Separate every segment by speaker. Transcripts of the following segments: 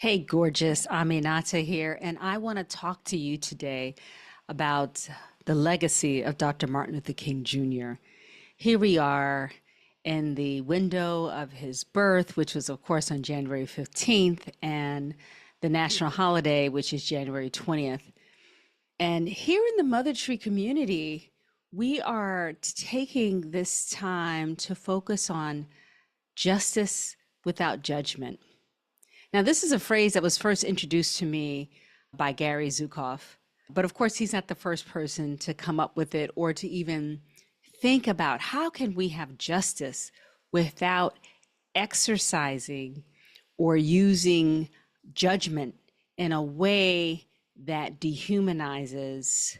Speaker 1: Hey, gorgeous. Aminata here, and I want to talk to you today about the legacy of Dr. Martin Luther King Jr. Here we are in the window of his birth, which was, of course, on January 15th, and the national holiday, which is January 20th. And here in the Mother Tree community, we are taking this time to focus on justice without judgment. Now, this is a phrase that was first introduced to me by Gary Zukav, but of course, he's not the first person to come up with it or to even think about how can we have justice without exercising or using judgment in a way that dehumanizes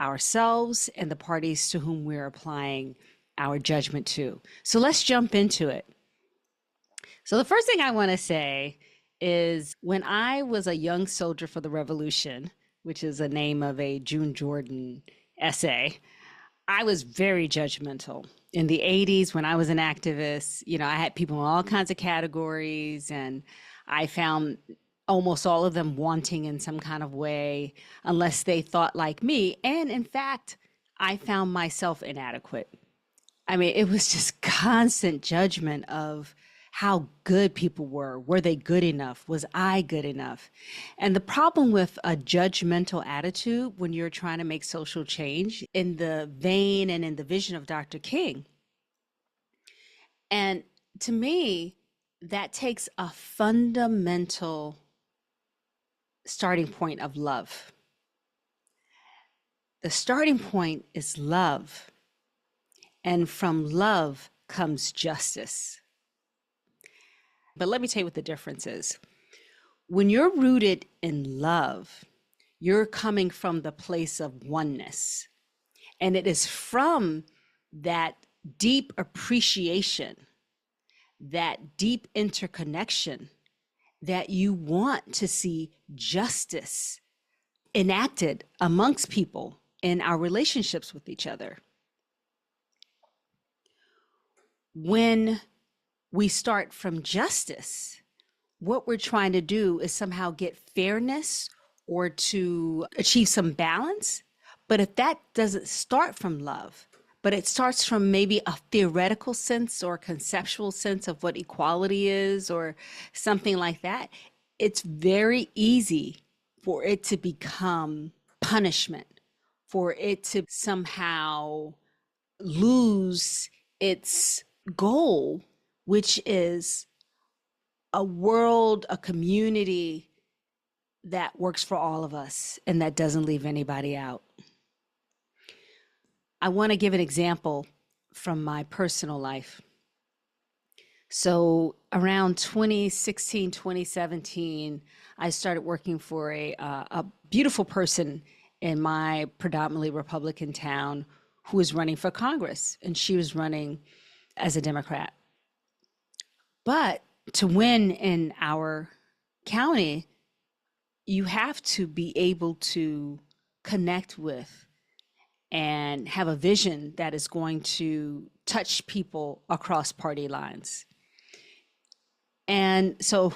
Speaker 1: ourselves and the parties to whom we're applying our judgment to. So let's jump into it. So the first thing I want to say is when I was a young soldier for the revolution, which is the name of a June Jordan essay, I was very judgmental. In the 80s, when I was an activist, I had people in all kinds of categories, and I found almost all of them wanting in some kind of way, unless they thought like me. And in fact, I found myself inadequate. I mean, it was just constant judgment of how good people were. Were they good enough? Was I good enough? And the problem with a judgmental attitude when you're trying to make social change in the vein and in the vision of Dr. King, and to me, that takes a fundamental starting point of love. The starting point is love. And from love comes justice. But let me tell you what the difference is. When you're rooted in love, you're coming from the place of oneness. And it is from that deep appreciation, that deep interconnection, that you want to see justice enacted amongst people in our relationships with each other. When we start from justice, what we're trying to do is somehow get fairness or to achieve some balance. But if that doesn't start from love, but it starts from maybe a theoretical sense or conceptual sense of what equality is or something like that, it's very easy for it to become punishment, for it to somehow lose its goal, which is a world, a community that works for all of us and that doesn't leave anybody out. I want to give an example from my personal life. So around 2016, 2017, I started working for a beautiful person in my predominantly Republican town who was running for Congress, and she was running as a Democrat. But to win in our county, you have to be able to connect with and have a vision that is going to touch people across party lines. And so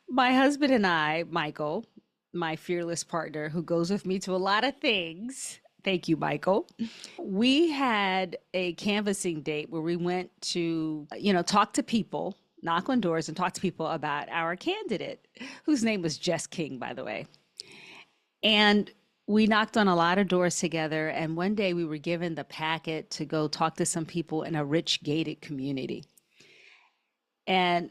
Speaker 1: my husband and I, Michael, my fearless partner who goes with me to a lot of things, thank you, Michael, we had a canvassing date where we went to, talk to people, knock on doors and talk to people about our candidate, whose name was Jess King, by the way. And we knocked on a lot of doors together. And one day we were given the packet to go talk to some people in a rich gated community. And,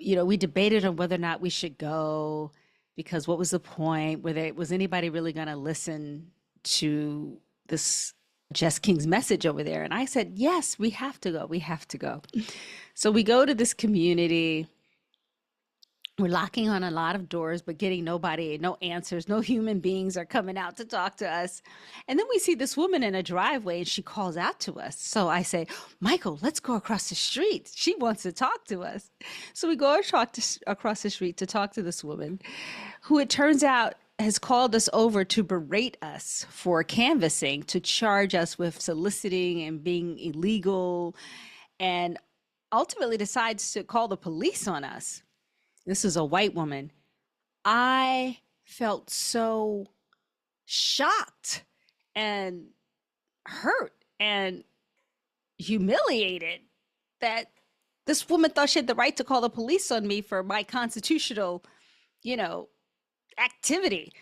Speaker 1: we debated on whether or not we should go, because what was the point? Was anybody really going to listen to this Jess King's message over there? And I said, yes, we have to go. We have to go. So we go to this community. We're knocking on a lot of doors, but getting no answers. No human beings are coming out to talk to us. And then we see this woman in a driveway and she calls out to us. So I say, Michael, let's go across the street. She wants to talk to us. So we go across the street to talk to this woman who, it turns out, has called us over to berate us for canvassing, to charge us with soliciting and being illegal, and ultimately decides to call the police on us. This is a white woman. I felt so shocked and hurt and humiliated that this woman thought she had the right to call the police on me for my constitutional, you know, activity.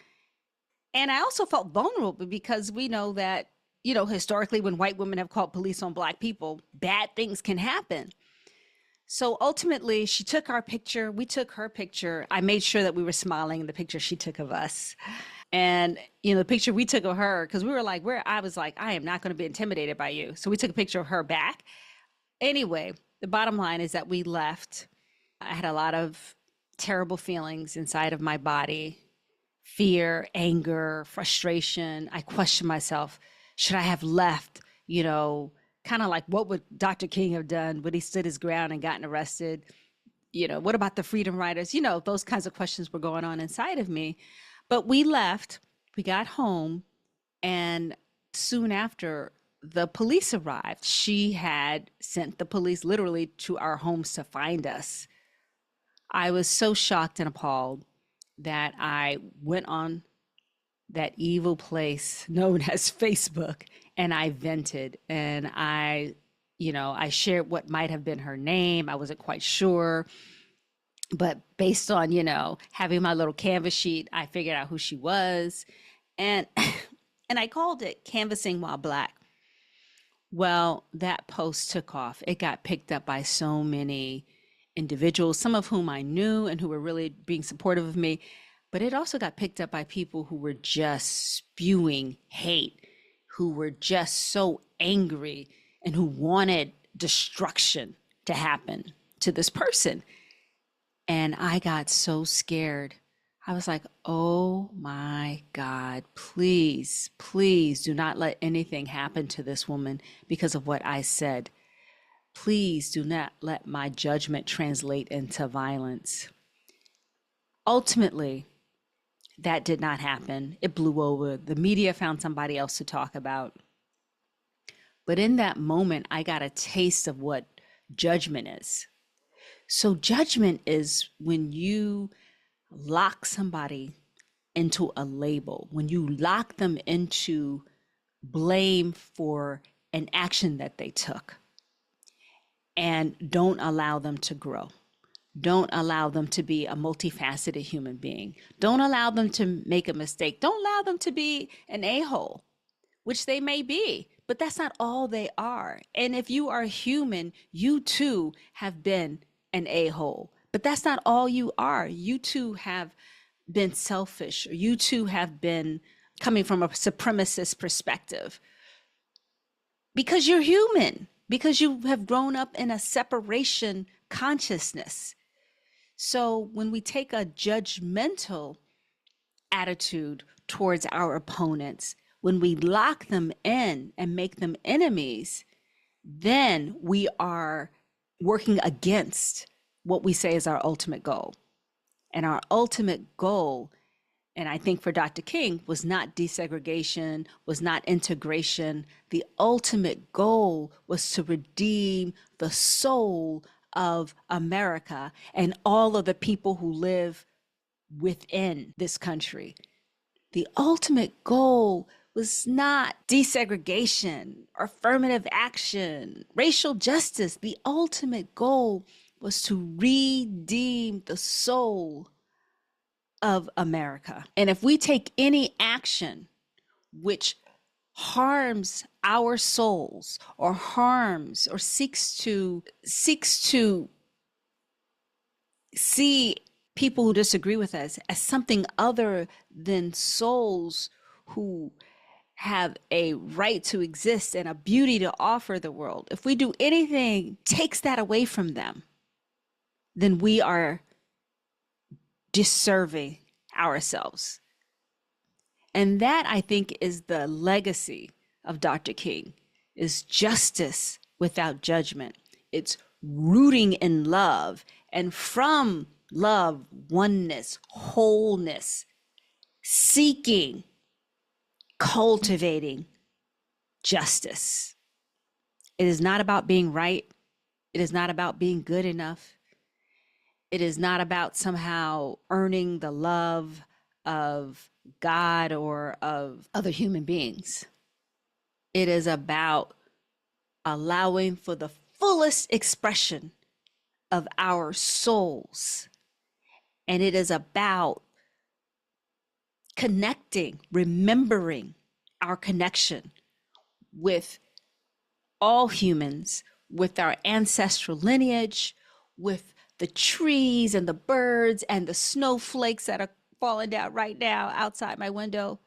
Speaker 1: And I also felt vulnerable because we know that, historically, when white women have called police on Black people, bad things can happen. So ultimately, she took our picture. We took her picture. I made sure that we were smiling in the picture she took of us. And, the picture we took of her, because we were like, I was like, I am not going to be intimidated by you. So we took a picture of her back. Anyway, the bottom line is that we left. I had a lot of terrible feelings inside of my body: fear, anger, frustration. I questioned myself. Should I have left? Kind of like, what would Dr. King have done? Would he stood his ground and gotten arrested? What about the freedom riders? Those kinds of questions were going on inside of me. But we left, we got home, and soon after, the police arrived. She had sent the police literally to our homes to find us. I was so shocked and appalled that I went on that evil place known as Facebook and I vented, and I shared what might have been her name. I wasn't quite sure, but based on, having my little canvas sheet, I figured out who she was. And and I called it Canvassing While Black. Well, that post took off. It got picked up by so many individuals, some of whom I knew and who were really being supportive of me. But it also got picked up by people who were just spewing hate, who were just so angry and who wanted destruction to happen to this person. And I got so scared. I was like, oh my God, please, please do not let anything happen to this woman because of what I said. Please do not let my judgment translate into violence. Ultimately, that did not happen. It blew over. The media found somebody else to talk about. But in that moment, I got a taste of what judgment is. So, judgment is when you lock somebody into a label, when you lock them into blame for an action that they took and don't allow them to grow. Don't allow them to be a multifaceted human being. Don't allow them to make a mistake. Don't allow them to be an a-hole, which they may be, but that's not all they are. And if you are human, you too have been an a-hole, but that's not all you are. You too have been selfish, or you too have been coming from a supremacist perspective because you're human, because you have grown up in a separation consciousness. So when we take a judgmental attitude towards our opponents, when we lock them in and make them enemies, then we are working against what we say is our ultimate goal. And our ultimate goal, and I think for Dr. King, was not desegregation, was not integration. The ultimate goal was to redeem the soul of America and all of the people who live within this country. The ultimate goal was not desegregation or affirmative action, racial justice. The ultimate goal was to redeem the soul of America. And if we take any action which harms our souls or harms or seeks to see people who disagree with us as something other than souls who have a right to exist and a beauty to offer the world, if we do anything takes that away from them, then we are disserving ourselves. And that, I think, is the legacy of Dr. King, is justice without judgment. It's rooting in love, and from love, oneness, wholeness, seeking, cultivating justice. It is not about being right. It is not about being good enough. It is not about somehow earning the love of God or of other human beings. It is about allowing for the fullest expression of our souls. And it is about connecting, remembering our connection with all humans, with our ancestral lineage, with the trees and the birds and the snowflakes that are falling down right now outside my window.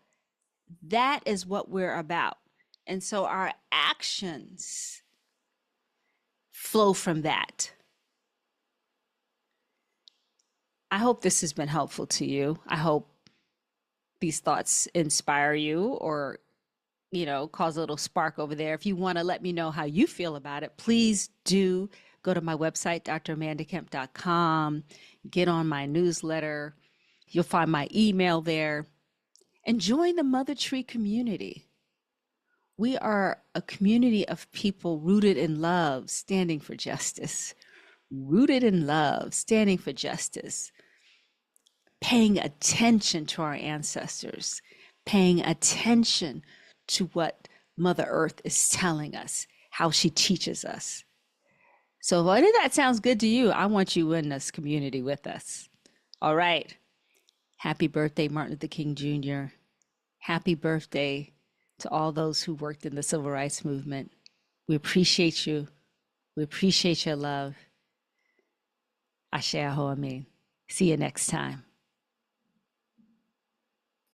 Speaker 1: That is what we're about. And so our actions flow from that. I hope this has been helpful to you. I hope these thoughts inspire you or, cause a little spark over there. If you want to let me know how you feel about it, please do go to my website, dramandakemp.com, get on my newsletter. You'll find my email there, and join the Mother Tree community. We are a community of people rooted in love, standing for justice. Rooted in love, standing for justice. Paying attention to our ancestors, paying attention to what Mother Earth is telling us, how she teaches us. So if that sounds good to you, I want you in this community with us. All right. Happy birthday, Martin Luther King Jr. Happy birthday to all those who worked in the civil rights movement. We appreciate you. We appreciate your love. Ashe Aho Amin. See you next time.